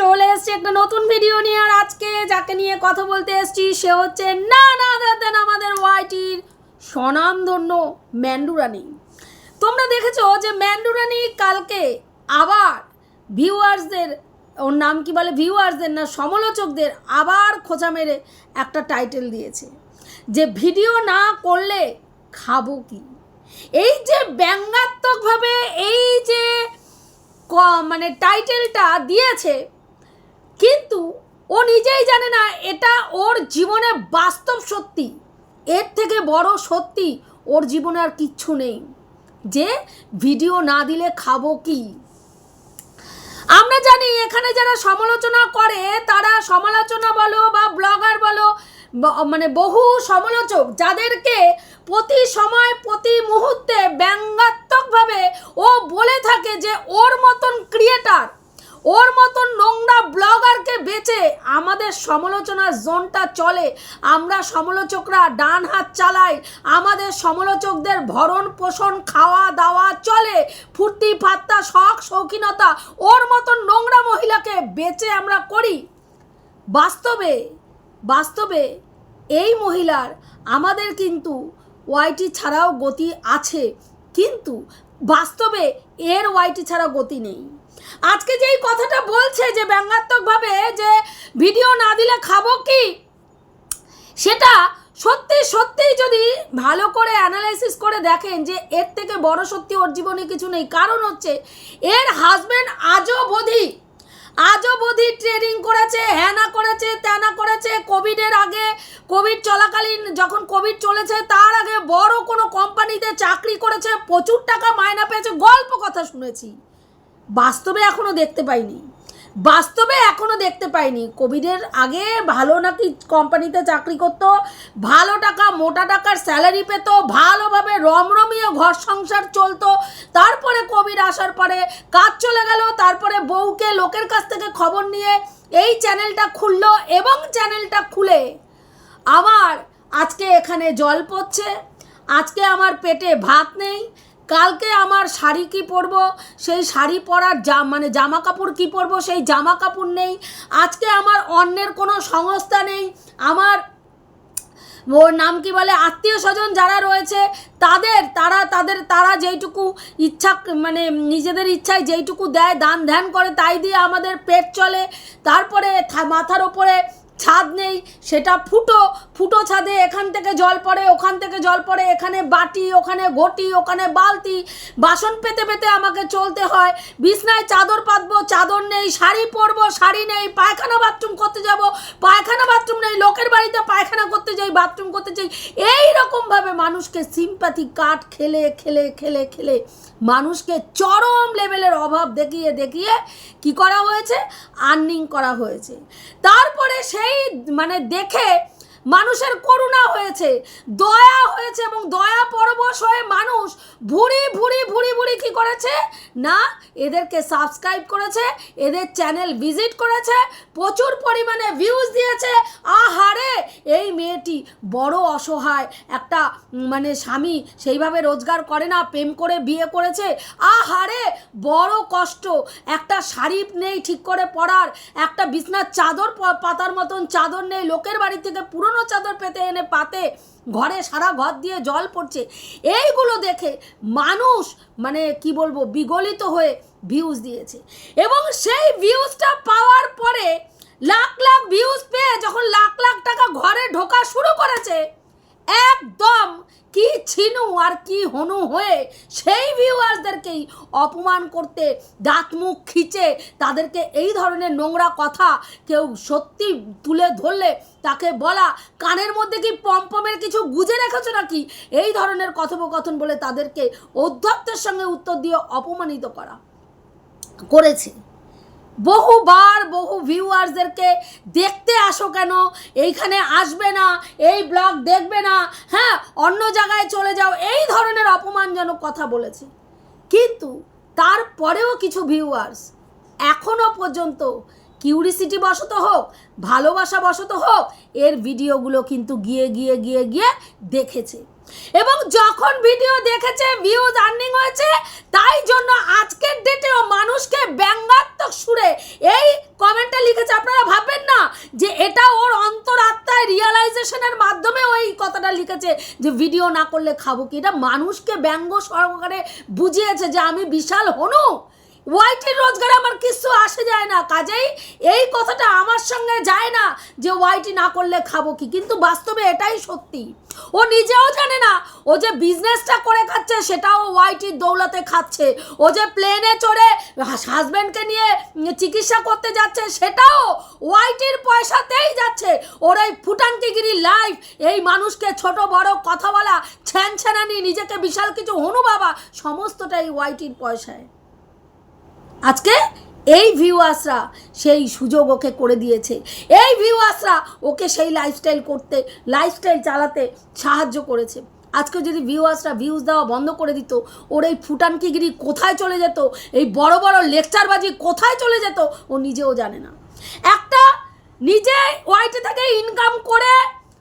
চলে এসেছি একটা নতুন ভিডিও নিয়ে। আর আজকে যাকে নিয়ে কথা বলতে এসেছি সে হচ্ছে না দেন আমাদের ওয়াইটির স্বনামধন্য ম্যান্ডু রানী। তোমরা দেখেছো যে ম্যান্ডু রানী কালকে আবার ভিউয়ার্সদের, ওর নাম কি বলে, ভিউয়ার্সদের না সমালোচকদের আবার খোঁচা মেরে একটা টাইটেল দিয়েছে যে ভিডিও না করলে খাবো কি। এই যে ব্যঙ্গাত্মকভাবে এই যে মানে টাইটেলটা দিয়েছে, কিন্তু ও নিজেই জানে না এটা ওর জীবনে বাস্তব সত্যি। এর থেকে বড় সত্যি ওর জীবনে আর কিচ্ছু নেই যে ভিডিও না দিলে খাবো কি। আমরা জানি এখানে যারা সমালোচনা করে তারা সমালোচনা বলো বা ব্লগার বলো, মানে বহু সমালোচক যাদেরকে প্রতি সময় প্রতি মুহূর্তে ব্যঙ্গাত্মকভাবে ও বলে থাকে যে ওর মতন ক্রিয়েটার, ওর মতন নোংরা ব্লগারকে বেচে আমাদের সমালোচনার জোনটা চলে। আমরা সমালোচকরা ডান হাত চালাই, আমাদের সমালোচকদের ভরণ পোষণ খাওয়া দাওয়া চলে, ফুর্তি ফাত্তা শখ শৌখিনতা ওর মতন নোংরা মহিলাকে বেচে আমরা করি। বাস্তবে এই মহিলার আমাদের কিন্তু ওয়াইটি ছাড়াও গতি আছে, কিন্তু বাস্তবে এর ওয়াইটি ছাড়া গতি নেই। আজকে যেই কথাটা বলছে যে ব্যঙ্গাত্মকভাবে যে ভিডিও না দিলে খাবো কি, সেটা সত্যিই যদি ভালো করে অ্যানালাইসিস করে দেখেন যে এর থেকে বড় সত্যি ওর জীবনে কিছু নেই। কারণ হচ্ছে এর হাজব্যান্ড আজও বোধি ট্রেডিং করেছে, হ্যানা করেছে, ত্যানা করেছে। কোভিডের আগে, কোভিড চলাকালীন যখন কোভিড চলেছে তার আগে বড় কোনো কোম্পানিতে চাকরি করেছে, প্রচুর টাকা মাইনা পেয়েছে, গল্প কথা শুনেছি। বাস্তবে এখনও দেখতে পাইনি। কোভিডের আগে ভালো নাকি কোম্পানিতে চাকরি করতো, ভালো টাকা মোটা টাকার স্যালারি পেত, ভালোভাবে রমরমিয়ে ঘর সংসার চলতো। তারপরে কোভিড আসার পরে কাজ চলে গেল, তারপরে বউকে লোকের কাছ থেকে খবর নিয়ে এই চ্যানেলটা খুললো এবং চ্যানেলটা খুলে আমার আজকে এখানে জল পড়ছে, আজকে আমার পেটে ভাত নেই, কালকে আমার শাড়ি কি পরবো সেই শাড়ি পরার মানে জামা কাপড় কি পরবো সেই জামা কাপড় নেই, আজকে আমার অন্যের কোনো সংস্থা নেই, আমার ওর নাম কি বলে আত্মীয় স্বজন যারা রয়েছে তারা যেইটুকু ইচ্ছা, মানে নিজেদের ইচ্ছায় যেইটুকু দেয় দান ধ্যান করে তাই দিয়ে আমাদের পেট চলে। তারপরে মাথার ওপরে ছাদ নেই, সেটা ফুটো ছাদে এখান থেকে জল পড়ে, ওখান থেকে জল পড়ে, এখানে বাটি, ওখানে ঘটি, ওখানে বালতি, বাসন পেতে পেতে আমাকে চলতে হয়। বিছনায় চাদর পাতবো, চাদর নেই, শাড়ি পরবো, শাড়ি নেই, পায়খানা বাথরুম করতে যাব, পায়খানা বাথরুম নেই, লোকের বাড়িতে পায়খানা করতে যাই, বাথরুম করতে চাই। এইরকমভাবে মানুষকে সিম্প্যাথি কার্ড খেলে মানুষকে চরম লেভেলের অভাব দেখিয়ে কি করা হয়েছে, আর্নিং করা হয়েছে। তারপরে সেই মানে দেখে মানুষের করুণা হয়েছে, দয়া হয়েছে, এবং দয়া পরবশ হয়ে মানুষ ভুড়ি কি করেছে না, এদেরকে সাবস্ক্রাইব করেছে, এদের চ্যানেল ভিজিট করেছে, প্রচুর পরিমাণে ভিউজ দিয়েছে। আহারে এই মেয়েটি বড় অসহায়, একটা মানে স্বামী সেইভাবে রোজগার করে না, প্রেম করে বিয়ে করেছে, আহারে বড় কষ্ট, একটা শাড়ি নেই ঠিক করে পরার, একটা বিছনার চাদর পাতার মতন চাদর নেই, লোকের বাড়ি থেকে পুরনো চাদর পেতে এনে পাতে ঘরে সারা ঘর দিয়ে জল পড়ছে। এইগুলো দেখে মানুষ মানে কি বলবো বিগলিত হয়ে ভিউজ দিয়েছে, এবং সেই ভিউজটা পাওয়ার পরে লাখ ভিউজ পেয়ে যখন লাখ টাকা ঘরে ঢোকা শুরু করেছে, একদম কি ছিনু আর কি হনু হয়ে সেই ভিউয়ার্সদেরকেই অপমান করতে, দাঁত মুখ খিচে তাদেরকে এই ধরনের নোংরা কথা কেউ সত্যি তুলে ধরলে তাকে বলা, কানের মধ্যে কি পমপমের কিছু গুজে রেখেছো নাকি, এই ধরনের কথোপকথন বলে তাদেরকে ঔদ্ধত্যের সঙ্গে উত্তর দিয়ে অপমানিত করেছে। বহুবার বহু ভিউয়ার্সদেরকে দেখতে আসো কেন, এইখানে আসবে না, এই ব্লগ দেখবে না, হ্যাঁ অন্য জায়গায় চলে যাও, এই ধরনের অপমানজনক কথা বলেছে। কিন্তু তারপরেও কিছু ভিউয়ার্স এখনো পর্যন্ত কিউরিসিটি বশত হোক, ভালোবাসা বশত হোক, এর ভিডিওগুলো কিন্তু গিয়ে দেখেছে, এবং যখন ভিডিও দেখেছে ভিউজ আর্নিং হয়েছে, তাই জন্য আজকের ডেটেও মানুষকে ব্যঙ্গাত্মক সুরে এই কমেন্ট দেখেছে যে ভিডিও না করলে খাবো কি। এটা মানুষকে ব্যঙ্গ সহকারে বুঝিয়েছে যে আমি বিশাল হনু, ওয়াইটির রোজগারে আমার কিছু আসে যায় না, কাজেই এই কথাটা আমার সঙ্গে যায় না যে ওয়াইটি না করলে খাবো কি। কিন্তু বাস্তবে এটাই সত্যি। ও নিজেও জানে না ও যে বিজনেসটা করে খাচ্ছে সেটাও ওয়াইটির দৌলতে খাচ্ছে। ও যে প্লেনে চড়ে হাজব্যান্ডকে নিয়ে চিকিৎসা করতে যাচ্ছে সেটাও ওয়াইটির পয়সাতেই যাচ্ছে। ওর এই ফুটানকিগিরি লাইফ, এই মানুষকে ছোট বড় কথা বলা, ছ্যানছ্যানানি, নিজেকে বিশাল কিছু হনু বাবা, সমস্তটাই ওয়াইটির পয়সায়। আজকে এই ভিউয়ার্সরা সেই সুযোগ ওকে করে দিয়েছে, এই ভিউয়ার্সরা ওকে সেই লাইফস্টাইল চালাতে সাহায্য করেছে। আজকে যদি ভিউয়ার্সরা ভিউজ দেওয়া বন্ধ করে দিত, ওর এই ফুটানকিগিরি কোথায় চলে যেত, এই বড় বড় লেকচারবাজি কোথায় চলে যেত ও নিজেও জানে না। একটা নিজে ওয়াইটি থেকে ইনকাম করে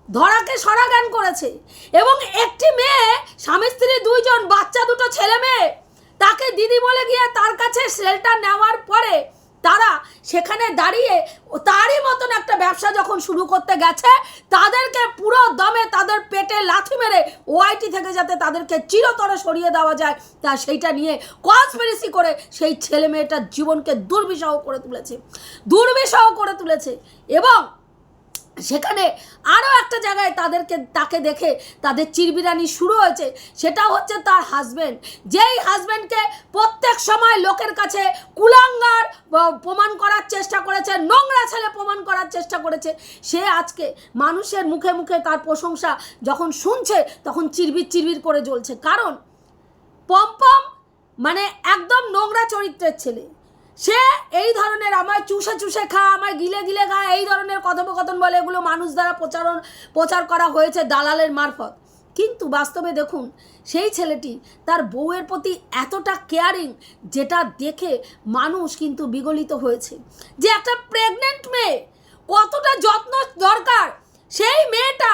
ধরাকে সরা জ্ঞান করেছে, এবং একটি মেয়ে, স্বামী স্ত্রী দুইজন, বাচ্চা দুটো ছেলে মেয়ে, তাকে দিদি বলে গিয়ে তার কাছে শেল্টার নেওয়ার পরে তারা সেখানে দাঁড়িয়ে তারই মতন একটা ব্যবসা যখন শুরু করতে গেছে, তাদেরকে পুরো দমে তাদের পেটে লাথি মেরে ওআইটি থেকে যাতে তাদেরকে চিরতরে সরিয়ে দেওয়া যায় তা সেইটা নিয়ে কনস্পিরেসি করে সেই ছেলে মেয়েটার জীবনকে দুর্বিষহ করে তুলেছে। এবং সেখানে আরও একটা জায়গায় তাকে দেখে তাদের চিরবিরানি শুরু হয়েছে, সেটা হচ্ছে তার হাজব্যান্ড, যেই হাজব্যান্ডকে প্রত্যেক সময় লোকের কাছে কুলাঙ্গার প্রমাণ করার চেষ্টা করেছে, নোংরা ছেলে প্রমাণ করার চেষ্টা করেছে। সে আজকে মানুষের মুখে মুখে তার প্রশংসা যখন শুনছে তখন চিরবির করে জ্বলছে। কারণ পম্পম মানে একদম নোংরা চরিত্রের ছেলে, সে এই ধরনের আমায় চুষে খা, আমায় গিলে খা, এই ধরনের কথোপকথন বলে, এগুলো মানুষ দ্বারা প্রচার করা হয়েছে দালালের মারফত। কিন্তু বাস্তবে দেখুন সেই ছেলেটি তার বউয়ের প্রতি এতটা কেয়ারিং, যেটা দেখে মানুষ কিন্তু বিগলিত হয়েছে যে একটা প্রেগনেন্ট মেয়ে কতটা যত্ন দরকার। সেই মেয়েটা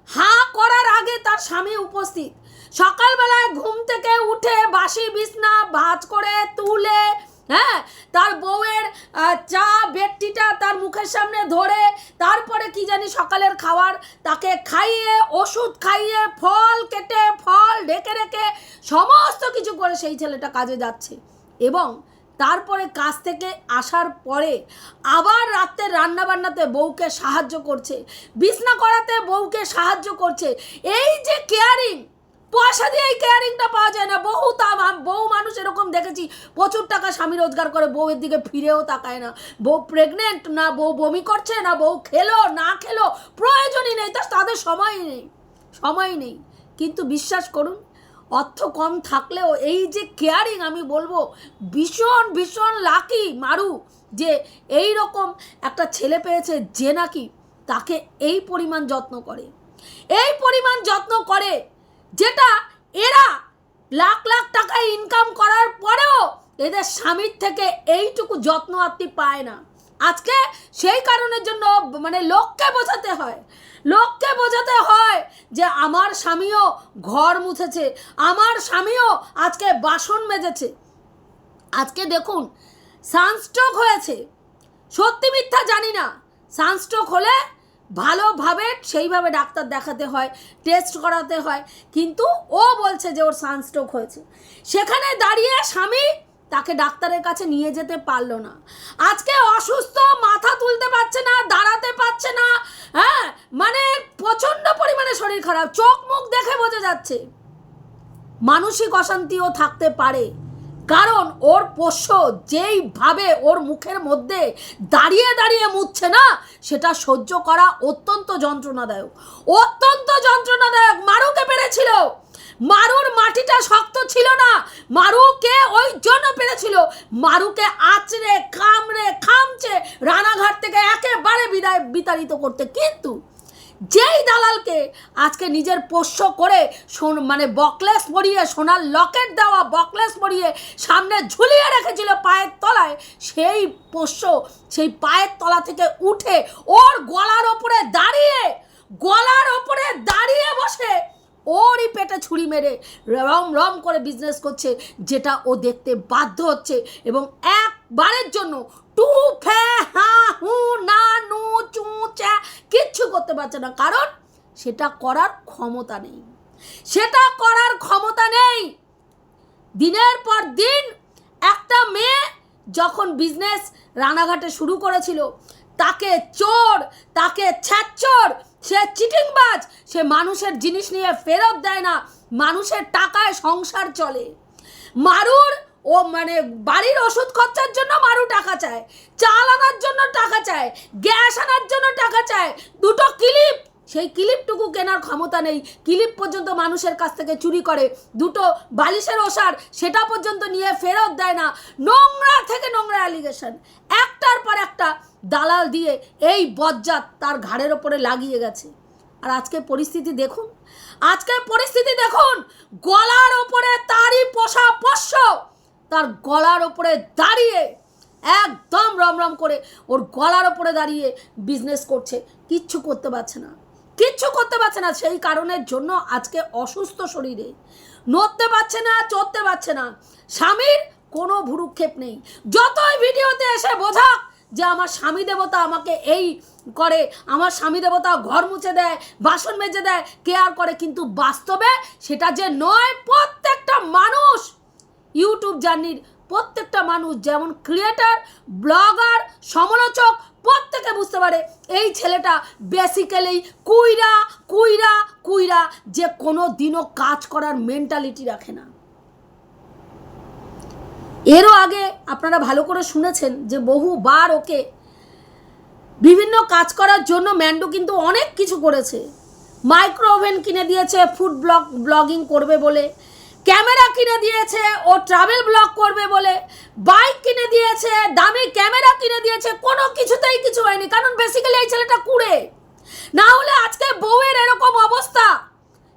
হাঁ করার আগে তার স্বামী উপস্থিত, সকালবেলায় ঘুম থেকে উঠে বাসি বিছনা ভাঁজ করে তুলে, হ্যাঁ, তার বউয়ের চা বেডটিটা তার মুখের সামনে ধরে, তারপরে কি জানি সকালের খাবার তাকে খাইয়ে, ওষুধ খাইয়ে, ফল কেটে, ফল ঢেকে রেখে সমস্ত কিছু করে সেই ছেলেটা কাজে যাচ্ছে। এবং তারপরে কাজ থেকে আসার পরে আবার রাত্রে রান্নাবান্নাতে বউকে সাহায্য করছে, বিছনা করাতে বউকে সাহায্য করছে। এই যে কেয়ারিং, পয়সা দিয়ে এই কেয়ারিংটা পাওয়া যায় না। বহু মানুষ এরকম দেখেছি, প্রচুর টাকা স্বামী রোজগার করে বউয়ের দিকে ফিরেও তাকায় না। বউ প্রেগনেন্ট, না বউ বমি করছে, না বউ খেলো না খেলো, প্রয়োজনই নেই, তাদের সময় নেই। কিন্তু বিশ্বাস করুন, অর্থ কম থাকলেও এই যে কেয়ারিং, আমি বলবো ভীষণ লাকি মারু যে এই রকম একটা ছেলে পেয়েছে যে নাকি তাকে এই পরিমাণ যত্ন করে, যেটা এরা লাখ টাকা ইনকাম করার পরেও এদের স্বামীর থেকে এইটুকু যত্ন আত্মি পায় না। আজকে সেই কারণের জন্য মানে লোককে বোঝাতে হয় যে আমার স্বামীও ঘর মুছেছে, আমার স্বামীও আজকে বাসন মেজেছে। আজকে দেখুন সানস্ট্রোক হয়েছে, সত্যি মিথ্যা জানি না, সানস্ট্রোক হলে ভালোভাবে সেইভাবে ডাক্তার দেখাতে হয়, টেস্ট করাতে হয়, কিন্তু ও বলছে যে ওর সানস্ট্রোক হয়েছে। সেখানে দাঁড়িয়ে স্বামী তাকে ডাক্তারের কাছে নিয়ে যেতে পারলো না। আজকে অসুস্থ, মাথা তুলতে পারছে না, দাঁড়াতে পারছে না, হ্যাঁ, মানে প্রচণ্ড পরিমাণে শরীর খারাপ, চোখ মুখ দেখে বোঝা যাচ্ছে। মানসিক অশান্তিও থাকতে পারে, কারণ ওর পোষ্য যেইভাবে ওর মুখের মধ্যে দাঁড়িয়ে মুছছে না, সেটা সহ্য করা অত্যন্ত যন্ত্রণাদায়ক। মারুকে পেরেছিল, মারুর মাটিটা শক্ত ছিল না, মারুকে ওই জন্য পেরেছিল, মারুকে আঁচড়ে কামড়ে খামচে রানাঘাট থেকে একেবারে বিতাড়িত করতে। কিন্তু যেই দালালকে আজকে নিজের পোষ্য করে মানে বকলেস পরিয়ে, সোনার লকেট দেওয়া বকলেস পরিয়ে সামনে ঝুলিয়ে রেখেছিল পায়ের তলায়, সেই পোষ্য সেই পায়ের তলা থেকে উঠে ওর গলার ওপরে দাঁড়িয়ে বসে ওরই পেটে ছুরি মেরে রম করে বিজনেস করছে, যেটা ও দেখতে বাধ্য হচ্ছে। এবং একবারের জন্য টু ফে হা হু না নু চু চা কিচ্ছু করতে পারছে না, কারণ সেটা করার ক্ষমতা নেই, সেটা করার ক্ষমতা নেই। দিনের পর দিন একটা মেয়ে যখন বিজনেস রানাঘাটে শুরু করেছিল, তাকে চোর, তাকে ছ্যাচর, সে চিটিংবাজ, সে মানুষের জিনিস নিয়ে ফেরত দেয় না, মানুষের টাকায় সংসার চলে। মারুর ও মানে বাড়ির ওষুধ খরচার জন্য মারু টাকা চায়, চাল আনার জন্য টাকা চায়, গ্যাস আনার জন্য টাকা চায়, দুটো ক্লিপ, সেই ক্লিপটুকু কেনার ক্ষমতা নেই, ক্লিপ পর্যন্ত মানুষের কাছ থেকে চুরি করে, দুটো বালিশের ওষার সেটা পর্যন্ত নিয়ে ফেরত দেয় না। নোংরা থেকে নোংরা অ্যালিগেশন একটার পর একটা দালাল দিয়ে এই বজ্জাত তার ঘাড়ের ওপরে লাগিয়ে গেছে। আর আজকে পরিস্থিতি দেখুন, আজকের পরিস্থিতি দেখুন, গলার ওপরে তারই পোষা পোষ্য তার গলার ওপরে দাঁড়িয়ে একদম রমরম করে ওর গলার ওপরে দাঁড়িয়ে বিজনেস করছে, কিচ্ছু করতে পারছে না, কিচ্ছু করতে পারছে না। সেই কারণের জন্য আজকে অসুস্থ শরীরে, নড়তে পারছে না, চড়তে পারছে না। স্বামীর কোনো ভুরুক্ষেপ নেই, যতই ভিডিওতে এসে বোঝাক যে আমার স্বামী দেবতা আমাকে এই করে, আমার স্বামী দেবতা ঘর মুছে দেয়, বাসন মেজে দেয়, কেয়ার করে, কিন্তু বাস্তবে সেটা যে নয়। প্রত্যেকটা মানুষ, ইউটিউব জার্নির প্রত্যেকটা মানুষ, যেমন ক্রিয়েটার, ব্লগার, সমালোচক, প্রত্যেকে বুঝতে পারে এই ছেলেটা বেসিক্যালি কুইরা কুইরা কুইরা, যে কোনো দিনও কাজ করার মেন্টালিটি রাখে না। এরও আগে আপনারা ভালো করে শুনেছেন যে বহুবার ওকে বিভিন্ন কাজ করার জন্য ম্যান্ডু কিন্তু অনেক কিছু করেছে। মাইক্রো ওভেন কিনে দিয়েছে ফুড ব্লগিং করবে বলে, ক্যামেরা কিনে দিয়েছে ও ট্রাভেল ব্লগ করবে বলে, বাইক কিনে দিয়েছে, দামি ক্যামেরা কিনে দিয়েছে, কোনো কিছুতেই কিছু হয়নি। কারণ বেসিক্যালি এই ছেলেটা কুড়ে, না হলে আজকে বউয়ের এরকম অবস্থা,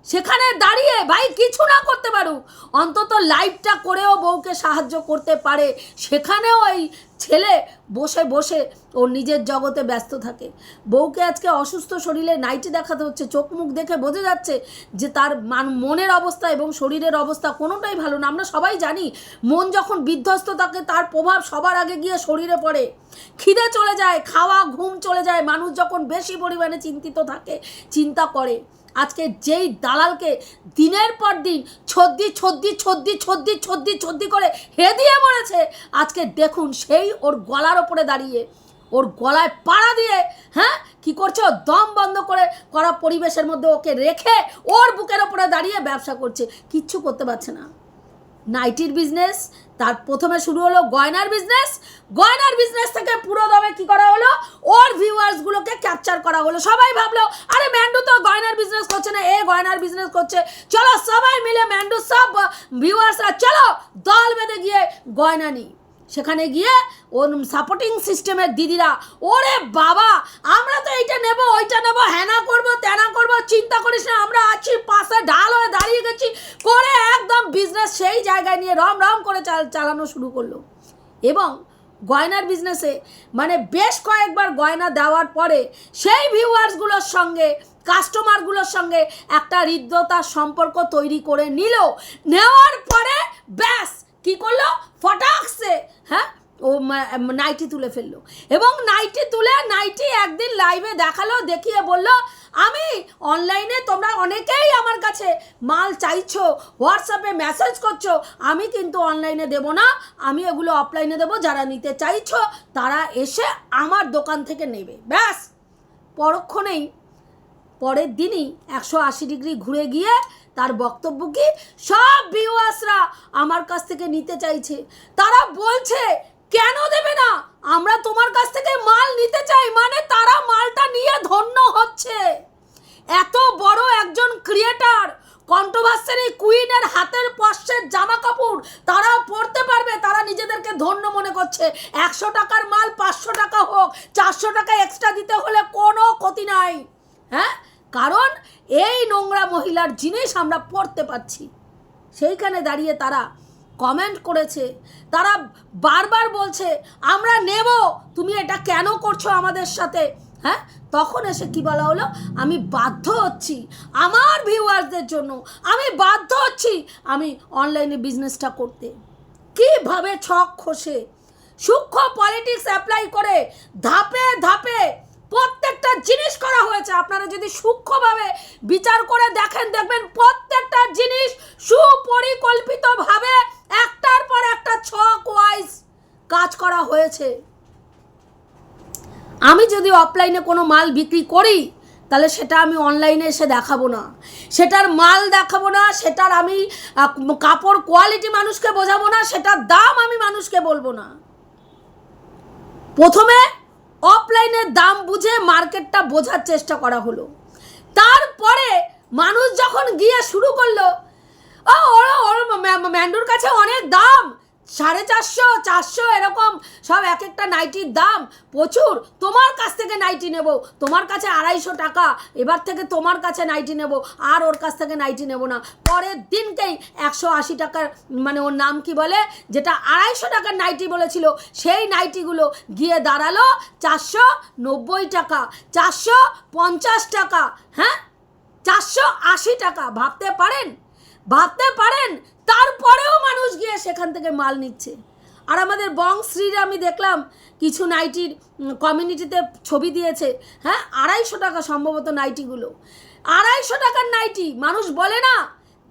সেখানে দাঁড়িয়ে ভাই কিছু না করতে পারুক, অন্তত লাইভটা করেও বউকে সাহায্য করতে পারে, সেখানেও এই ছেলে বসে বসে ওর নিজের জগতে ব্যস্ত থাকে। বউকে আজকে অসুস্থ শরীরে নাইটি দেখাতে হচ্ছে, চোখ মুখ দেখে বোঝা যাচ্ছে যে তার মনের অবস্থা এবং শরীরের অবস্থা কোনোটাই ভালো না। আমরা সবাই জানি মন যখন বিধ্বস্ত থাকে তার প্রভাব সবার আগে গিয়ে শরীরে পড়ে, খিদে চলে যায়, খাওয়া ঘুম চলে যায়, মানুষ যখন বেশি পরিমাণে চিন্তিত থাকে, চিন্তা করে। আজকে যেই দালালকে দিনের পর দিন ছদ্দি করে হেদিয়ে মরেছে, আজকে দেখুন সেই ওর গলার ওপরে দাঁড়িয়ে, ওর গলায় পাড়া দিয়ে, হ্যাঁ কি করছে, দম বন্ধ করে করা পরিবেশের মধ্যে ওকে রেখে ওর বুকের ওপরে দাঁড়িয়ে ব্যবসা করছে, কিচ্ছু করতে পারছে না। নাইটির বিজনেস, তার প্রথমে শুরু হলো গয়নার বিজনেস, গয়নার বিজনেস থেকে পুরো দমে কি করা হলো, ওর ভিউয়ার্সগুলোকে ক্যাপচার করা হলো। সবাই ভাবলো আরে ম্যান্ডু তো গয়নার বিজনেস করছে না, এ গয়নার বিজনেস করছে, চলো সবাই মিলে ম্যান্ডু সব ভিউয়ার্সরা চলো দল বেঁধে গিয়ে গয়না নিই। সেখানে গিয়ে ওর সাপোর্টিং সিস্টেমের দিদিরা, ওরে বাবা আমরা তো এইটা নেব, ওইটা নেব, হ্যানা করবো ত্যানা করবো, চিন্তা করিস না, আমরা আছি, পাশে ঢাল হয়ে দাঁড়িয়ে গেছি, করে একদম বিজনেস সেই জায়গায় নিয়ে রম রম করে চালানো শুরু করলো। এবং গয়নার বিজনেসে মানে বেশ কয়েকবার গয়না দেওয়ার পরে সেই ভিউয়ার্সগুলোর সঙ্গে, কাস্টমারগুলোর সঙ্গে একটা হৃদ্যতার সম্পর্ক তৈরি করে নিল। নেওয়ার পরে ব্যাস কি করলো, ফটাকসে হ্যাঁ ও নাইটি তুলে ফেললো। এবং নাইটি তুলে নাইটি একদিন লাইভে দেখালো, দেখিয়ে বলল আমি অনলাইনে, তোমরা অনেকেই আমার কাছে মাল চাইছো, হোয়াটসঅ্যাপে মেসেজ করছো, আমি কিন্তু অনলাইনে দেবো না, আমি এগুলো অফলাইনে দেবো, যারা নিতে চাইছো তারা এসে আমার দোকান থেকে নেবে। ব্যাস পরক্ষণেই পরের দিনই 180 ডিগ্রি ঘুরে গিয়ে তার বক্তব্য কি, সব ভিউয়ার্সরা আমার কাছ থেকে নিতে চাইছে, তারা বলছে কেন দেবে না, আমরা তোমার কাছ থেকে মাল নিতে চাই, মানে তারা মালটা নিয়ে ধন্য হচ্ছে। এত বড় একজন ক্রিয়েটার, কন্ট্রোভার্সি কুইনের হাতের পশ্চের জামা কাপড় তারা পরতে পারবে, তারা নিজেদেরকে ধন্য মনে করছে। 100 টাকার মাল 500 টাকা হোক, 400 টাকা এক্সট্রা দিতে হলে কোনো ক্ষতি নাই, হ্যাঁ, কারণ এই নোংরা মহিলার জিনিস আমরা পড়তে পারছি। সেইখানে দাঁড়িয়ে তারা কমেন্ট করেছে, তারা বারবার বলছে আমরা নেব, তুমি এটা কেন করছো আমাদের সাথে, হ্যাঁ। তখন এসে কি বলা হলো, আমি বাধ্য হচ্ছি আমার ভিউয়ার্সদের জন্য, আমি বাধ্য হচ্ছি আমি অনলাইনে বিজনেসটা করতে। কিভাবে ছক খসে সূক্ষ্ম পলিটিক্স অ্যাপ্লাই করে ধাপে ধাপে প্রত্যেকটা জিনিস করা হয়েছে। আপনারা যদি সূক্ষ্মভাবে বিচার করে দেখেন, দেখবেন প্রত্যেকটা জিনিস সুপরিকল্পিতভাবে একটার পর একটা ছক ওয়াইজ কাজ করা হয়েছে। আমি যদি অফলাইনে কোনো মাল বিক্রি করি, তাহলে সেটা আমি অনলাইনে এসে দেখাবো না, সেটার মাল দেখাবো না, সেটার আমি কাপড় কোয়ালিটি মানুষকে বোঝাবো না, সেটার দাম আমি মানুষকে বলবো না। প্রথমে অফলাইনের দাম বুঝে মার্কেটটা বোঝার চেষ্টা করা হলো। তারপরে মানুষ যখন গিয়ে শুরু করলো, ওর ম্যান্ডুর কাছে অনেক দাম, 450, 400 এরকম সব এক একটা নাইটির দাম প্রচুর, তোমার কাছ থেকে নাইটি নেব, তোমার কাছে 250 টাকা, এবার থেকে তোমার কাছে নাইটি নেব, আর ওর কাছ থেকে নাইটি নেব না। পরের দিনকেই 180 টাকার, মানে ওর নাম কি বলে, যেটা 250 টাকার নাইটি বলেছিল, সেই নাইটিগুলো গিয়ে দাঁড়ালো 490 টাকা, 450 টাকা, হ্যাঁ 480 টাকা। ভাবতে পারেন? তারপরেও মানুষ গিয়ে সেখান থেকে মাল নিচ্ছে। আর আমাদের বংশ্রীর আমি দেখলাম কিছু নাইটির কমিউনিটিতে ছবি দিয়েছে, হ্যাঁ 250 টাকা সম্ভবত নাইটিগুলো, 250 টাকার নাইটি। মানুষ বলে না,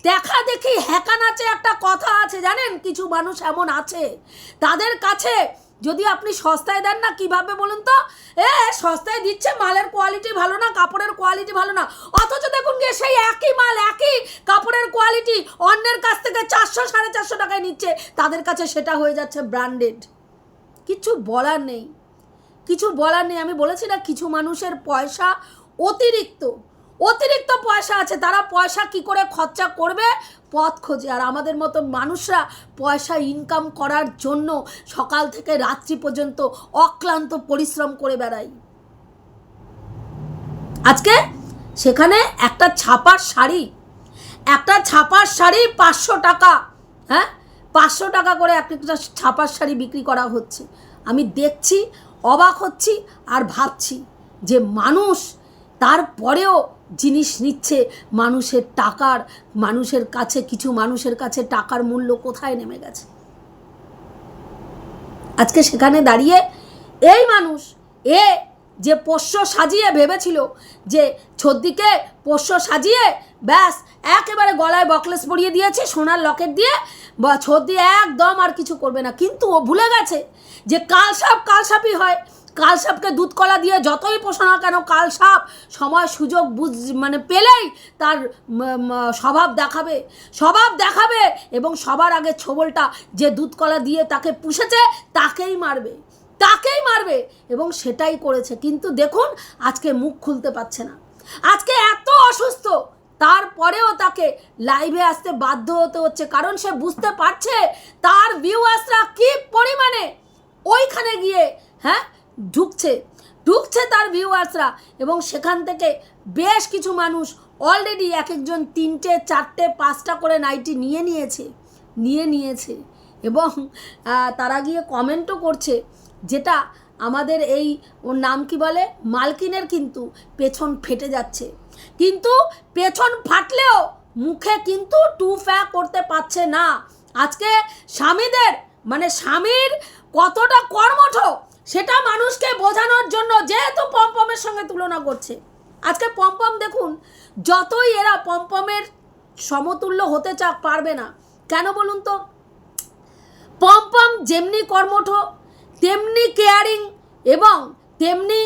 দেখা দেখি হ্যাকা নাচে একটা কথা আছে, জানেন? কিছু মানুষ এমন আছে, তাদের কাছে যদি আপনি সস্তায় দেন না, কিভাবে বলুন তো, সস্তায় দিচ্ছে, মালের কোয়ালিটি ভালো না, কাপড়ের কোয়ালিটি ভালো না, অথচ দেখুন গিয়ে সেই একই মাল, একই কাপড়ের কোয়ালিটি অন্যের কাছ থেকে 400, 450 টাকায় নিচ্ছে, তাদের কাছে সেটা হয়ে যাচ্ছে ব্র্যান্ডেড। কিছু বলার নেই। আমি বলেছি না, কিছু মানুষের পয়সা অতিরিক্ত পয়সা আছে, তারা পয়সা কি করে খরচা করবে পথ খোঁজে। আর আমাদের মতো মানুষরা পয়সা ইনকাম করার জন্য সকাল থেকে রাত্রি পর্যন্ত অক্লান্ত পরিশ্রম করে বেড়াই। আজকে সেখানে একটা ছাপার শাড়ি 500 টাকা, হ্যাঁ 500 টাকা করে একটা ছাপার শাড়ি বিক্রি করা হচ্ছে। আমি দেখছি, অবাক হচ্ছি, আর ভাবছি যে মানুষ তারপরেও জিনিস নিচ্ছে, কিছু মানুষের কাছে টাকার মূল্য কোথায় নেমে গেছে। আজকে সেখানে দাঁড়িয়ে এই মানুষ, যে পোষ্য সাজিয়ে ভেবেছিল যে ছদ্দিকে পোষ্য সাজিয়ে ব্যাস একেবারে গলায় বকলেস পরিয়ে দিয়েছে সোনার লকেট দিয়ে, বা ছদ্দি একদম আর কিছু করবে না। কিন্তু ও ভুলে গেছে যে কালসাপই হয়। কালসাপকে দুধ কলা দিয়ে যতই পোষো না কেন, কালসাপ সময় সুযোগ মানে পেলেই তার স্বভাব দেখাবে এবং সবার আগে ছোবলটা যে দুধ কলা দিয়ে তাকে পুষেছে তাকেই মারবে এবং সেটাই করেছে। কিন্তু দেখুন আজকে মুখ খুলতে পারছে না, আজকে এত অসুস্থ, তারপরেও তাকে লাইভে আসতে বাধ্য হতে হচ্ছে, কারণ সে বুঝতে পারছে তার ভিউয়ার্সরা কি পরিমাণে ওইখানে গিয়ে ঢুকছে তার ভিউয়ার্সরা। এবং সেখান থেকে বেশ কিছু মানুষ অলরেডি এক একজন 3টে 4টে 5টা করে নাইটি নিয়ে নিয়েছে এবং তারা গিয়ে কমেন্টও করছে, যেটা আমাদের ওর নাম কি বলে, মালকিনের কিন্তু পেছন ফেটে যাচ্ছে। কিন্তু পেছন ফাটলেও মুখে কিন্তু টুফা করতে পারছে না। আজকে স্বামীর কতটা কর্মঠ সেটা মানুষকে বোঝানোর জন্য, যেহেতু পমপমের সঙ্গে তুলনা করছে। আজকে পমপম দেখুন, যতই এরা পমপমের সমতুল্য হতে পারবে না কেন বলুন তো। পমপম যেমনি কর্মঠ, তেমনি কেয়ারিং এবং তেমনি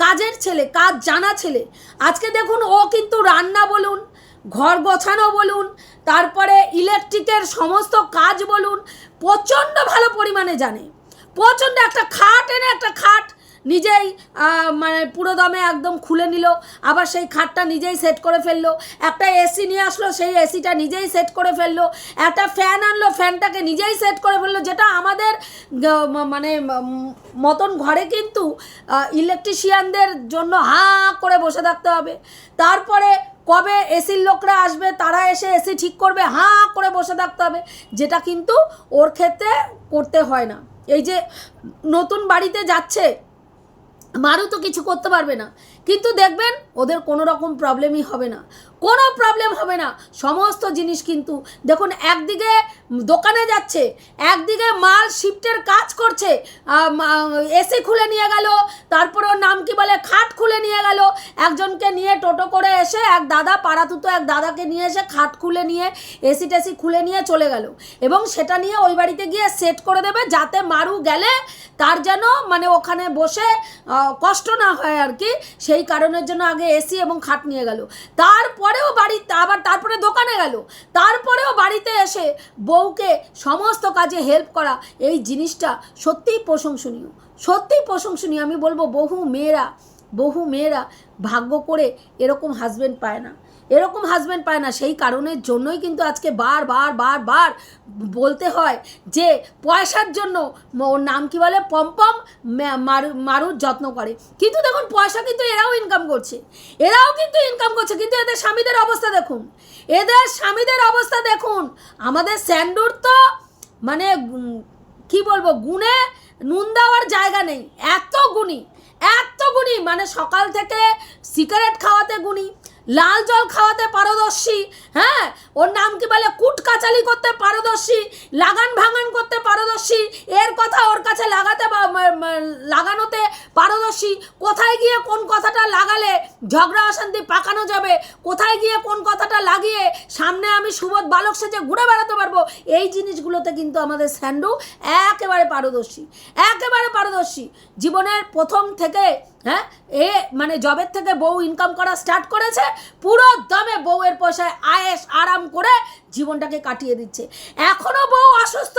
কাজের ছেলে, কাজ জানা ছেলে। আজকে দেখুন ও কিন্তু রান্না বলুন, ঘর গোছানো বলুন, তারপরে ইলেকট্রিকের সমস্ত কাজ বলুন, প্রচণ্ড ভালো পরিমাণে জানে। প্রচণ্ড একটা খাট নিজেই পুরো দমে একদম খুলে নিল, আবার সেই খাটটা নিজেই সেট করে ফেললো। একটা এসি নিয়ে আসলো, সেই এসিটা নিজেই সেট করে ফেললো। একটা ফ্যান আনলো, ফ্যানটাকে নিজেই সেট করে ফেললো, যেটা আমাদের মতন ঘরে কিন্তু ইলেকট্রিশিয়ানদের জন্য করে বসে থাকতে হবে। তারপরে কবে এসির লোকরা আসবে, তারা এসে এসি ঠিক করবে, করে বসে থাকতে হবে, যেটা কিন্তু ওর ক্ষেত্রে করতে হয় না। এই যে নতুন বাড়িতে যাচ্ছে, মারু তো কিছু করতে পারবে না, কিন্তু দেখবেন ওদের কোনো রকম প্রবলেমই হবে না, কোনো প্রবলেম হবে না। সমস্ত জিনিস কিন্তু দেখুন, একদিকে দোকানে যাচ্ছে, একদিকে মাল শিফটের কাজ করছে, এসি খুলে নিয়ে গেল, তারপর ওর নাম কি বলে খাট খুলে নিয়ে গেল, একজনকে নিয়ে টোটো করে এসে এক দাদা পাড়াতুতো এক দাদাকে নিয়ে এসে খাট খুলে নিয়ে এসি টেসি খুলে নিয়ে চলে গেল, এবং সেটা নিয়ে ওই বাড়িতে গিয়ে সেট করে দেবে যাতে মারু গেলে তার যেন মানে ওখানে বসে কষ্ট না হয় আর কি, সেই কারণের জন্য আগে এসি এবং খাট নিয়ে গেল। তারপরেও বাড়িতে আবার তারপরে দোকানে গেল, তারপরেও বাড়িতে এসে বউকে সমস্ত কাজে হেল্প করা, এই জিনিসটা সত্যিই প্রশংসনীয়, সত্যিই প্রশংসনীয়। আমি বলবো বহু মেয়েরা ভাগ্য করে এরকম হাজব্যান্ড পায় না, এরকম হাজব্যান্ড পায় না। সেই কারণের জন্যই কিন্তু আজকে বার বলতে হয় যে পয়সার জন্য ওর নাম কি বলে পম্পম মারুর যত্ন করে, কিন্তু দেখুন পয়সা কিন্তু এরাও ইনকাম করছে, কিন্তু এদের স্বামীদের অবস্থা দেখুন, আমাদের স্যান্ডুর তো মানে কি বলবো, গুণে নুন দেওয়ার জায়গা নেই, এত গুণী, মানে সকাল থেকে সিগারেট খাওয়াতে গুণী, লাল জল খাওয়াতে পারদর্শী, হ্যাঁ ওর নাম কি বলে কুটকাচালি করতে পারদর্শী, লাগান ভাঙান করতে পারদর্শী, এর কথা ওর কাছে লাগানোতে পারদর্শী, কোথায় গিয়ে কোন কথাটা লাগালে ঝগড়া অশান্তি পাকানো যাবে, কোথায় গিয়ে কোন কথাটা লাগিয়ে সামনে আমি সুবোধ বালক সেজে ঘুরে বেড়াতে পারবো, এই জিনিসগুলোতে কিন্তু আমাদের স্যান্ডু একেবারে পারদর্শী। জীবনের প্রথম থেকে হ্যাঁ মানে জবের থেকে বউ ইনকাম করা স্টার্ট করেছে, পুরো দমে বউয়ের পয়সায় আয়েশ আরাম করে জীবনটাকে কাটিয়ে দিচ্ছে। এখনো বউ অসুস্থ,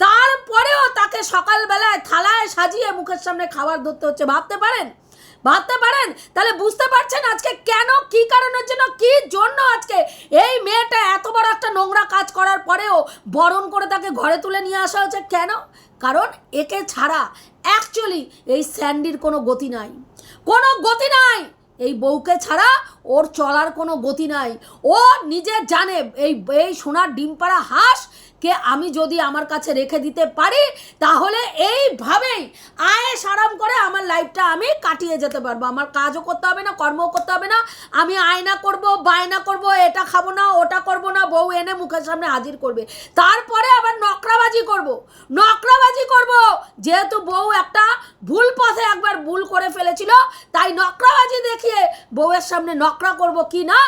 তারপরেও তাকে সকালবেলায় থালায় সাজিয়ে মুখের সামনে খাবার ধরতে হচ্ছে। ভাবতে পারেন? তাহলে বুঝতে পারছেন আজকে কেন, কি কারণের জন্য, কি জন্য আজকে এই মেয়েটা এত বড় একটা নোংরা কাজ করার পরেও বরণ করে তাকে ঘরে তুলে নিয়ে আসা হচ্ছে। কেন? কারণ একে ছাড়া অ্যাকচুয়ালি এই স্যান্ডির কোনো গতি নাই, এই বউকে ছাড়া ওর চলার কোনো গতি নাই। ও নিজে জানে এই সোনার ডিম পাড়া হাঁসকে আমি যদি আমার কাছে রেখে দিতে পারি তাহলে এইভাবেই আয়েশ আরাম করে আমার লাইফটা আমি কাটিয়ে যেতে পারবো, আমার কাজও করতে হবে না, কর্মও করতে হবে না, আমি আয়না করব, বায়না করব, এটা খাবো না, ওটা করব না, বউ এনে মুখের সামনে হাজির করবে, তারপরে আবার নকরাবাজি করব, যেহেতু বউ একটা ভুল পথে একবার ভুল করে ফেলেছিল, তাই নকরাবাজি দেখিয়ে বউয়ের সামনে নকরা করব কি না।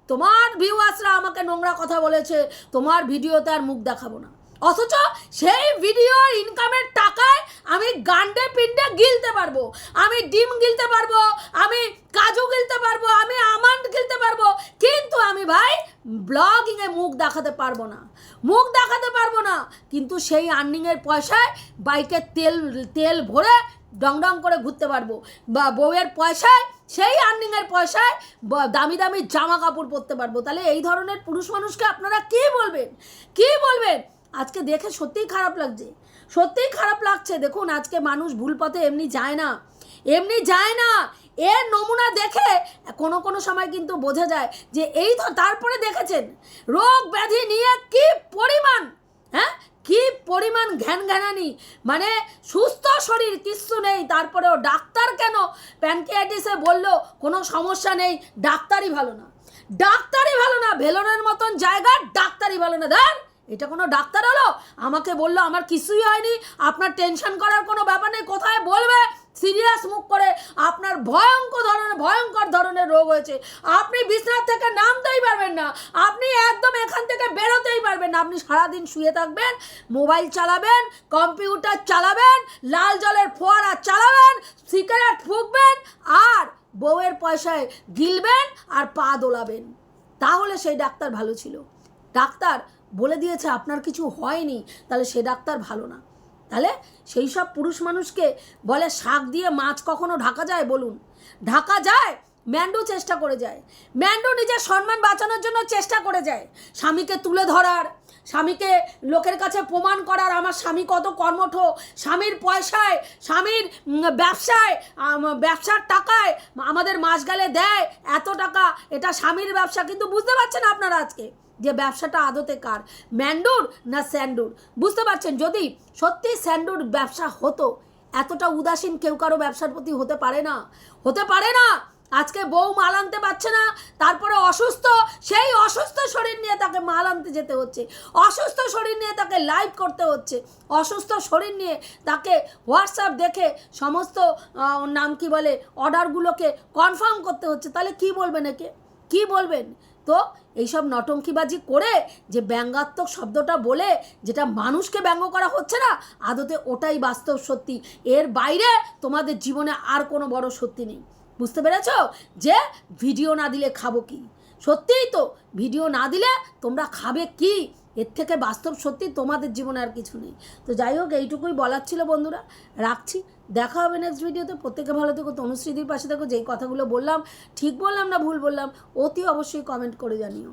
তোমার ভিউয়ার্সরা আমাকে নোংরা কথা বলেছে, তোমার ভিডিওতে আর মুখ দেখাবো না, অথচ সেই ভিডিওর ইনকামের টাকায় আমি গান্ডে পিন্ডে গিলতে পারবো, আমি ডিম গিলতে পারবো, আমি কাজু গিলতে পারবো, আমি আমন্ড গিলতে পারবো, কিন্তু আমি ভাই ব্লগিংয়ে মুখ দেখাতে পারবো না। কিন্তু সেই আর্নিংয়ের পয়সায় বাইকে তেল ভরে ডং করে ঘুরতে পারবো, বা বউয়ের পয়সায় সেই আর্নিংয়ের পয়সায় দামি জামা কাপড় পরতে পারবো। তাহলে এই ধরনের পুরুষ মানুষকে আপনারা কি বলবেন? আজকে দেখে সত্যিই খারাপ লাগছে। দেখুন আজকে মানুষ ভুল পথে এমনি যায় না, এর নমুনা দেখে কোনো সময় কিন্তু বোঝা যায় যে তারপরে দেখেছেন রোগ ব্যাধি নিয়ে কি পরিমাণ ঘ্যানঘ্যানানি, মানে সুস্থ শরীর কিচ্ছু নেই, তারপরেও ডাক্তার কেন প্যানক্রিয়াটিসে বললো কোনো সমস্যা নেই, ডাক্তারই ভালো না, ভেলোরের মতন জায়গা ডাক্তারই ভালো না। দেন এটা কোনো ডাক্তার হলো? আমাকে বললো আমার কিছুই হয়নি, আপনার টেনশন করার কোনো ব্যাপার নেই, কোথায় বলবে সিরিয়াস মুখ করে আপনার ভয়ঙ্কর ধরনের রোগ হয়েছে, আপনি বিছানা থেকে নামতেই পারবেন না, আপনি একদম এখান থেকে বেরোতেই পারবেন না, আপনি সারাদিন শুয়ে থাকবেন, মোবাইল চালাবেন, কম্পিউটার চালাবেন, লাল জলের ফোয়ারা চালাবেন, সিগারেট ফুঁকবেন আর বউয়ের পয়সায় গিলবেন আর পা দোলাবেন, তাহলে সেই ডাক্তার ভালো ছিল। ডাক্তার বলে দিয়েছে আপনার কিছু হয়নি, তাহলে সে ডাক্তার ভালো না। তাহলে সেই সব পুরুষ মানুষকে বলে শাক দিয়ে মাছ কখনো ঢাকা যায়? বলুন, ঢাকা যায়? ম্যান্ডু চেষ্টা করে যায়, ম্যান্ডু নিজের সম্মান বাঁচানোর জন্য চেষ্টা করে যায়, স্বামীকে তুলে ধরার, স্বামীকে লোকের কাছে প্রমাণ করার আমার স্বামী কত কর্মঠ, স্বামীর পয়সায়, স্বামীর ব্যবসার টাকায় আমাদের মাস গেলে দেয় এত টাকা, এটা স্বামীর ব্যবসা। কিন্তু বুঝতে পারছেন আপনারা আজকে যে ব্যবসাটা আদতে কার, ম্যান্ডুর না স্যান্ডুর? বুঝতে পারছেন? যদি সত্যি স্যান্ডুর ব্যবসা হতো এতটা উদাসীন কেউ কারো ব্যবসার প্রতি হতে পারে না, হতে পারে না। আজকে বউ মাল আনতে পারছে না, তারপরে অসুস্থ, সেই অসুস্থ শরীর নিয়ে তাকে মাল আনতে যেতে হচ্ছে, অসুস্থ শরীর নিয়ে তাকে লাইভ করতে হচ্ছে, অসুস্থ শরীর নিয়ে তাকে হোয়াটসঅ্যাপ দেখে সমস্ত নাম কি বলে অর্ডারগুলোকে কনফার্ম করতে হচ্ছে। তাহলে কি বলবেন একে, কি বলবেন? তো এইসব নটঙ্কিবাজি করে যে ব্যঙ্গাত্মক শব্দটা বলে যেটা মানুষকে ব্যঙ্গ করা হচ্ছে না, আদতে ওটাই বাস্তব সত্যি। এর বাইরে তোমাদের জীবনে আর কোনো বড় সত্যি নেই। বুঝতে পেরেছ যে ভিডিও না দিলে খাবো কি? সত্যিই তো, ভিডিও না দিলে তোমরা খাবে কি? এর থেকে বাস্তব সত্যি তোমাদের জীবনে আর কিছু নেই। তো যাই হোক, এইটুকুই বলার ছিল বন্ধুরা, রাখছি। দেখা হবে নেক্সট ভিডিওতে। প্রত্যেকে ভালো থেকো, তনুশ্রীদির পাশে থেকো। যেই কথাগুলো বললাম ঠিক বললাম না ভুল বললাম অতি অবশ্যই কমেন্ট করে জানিও।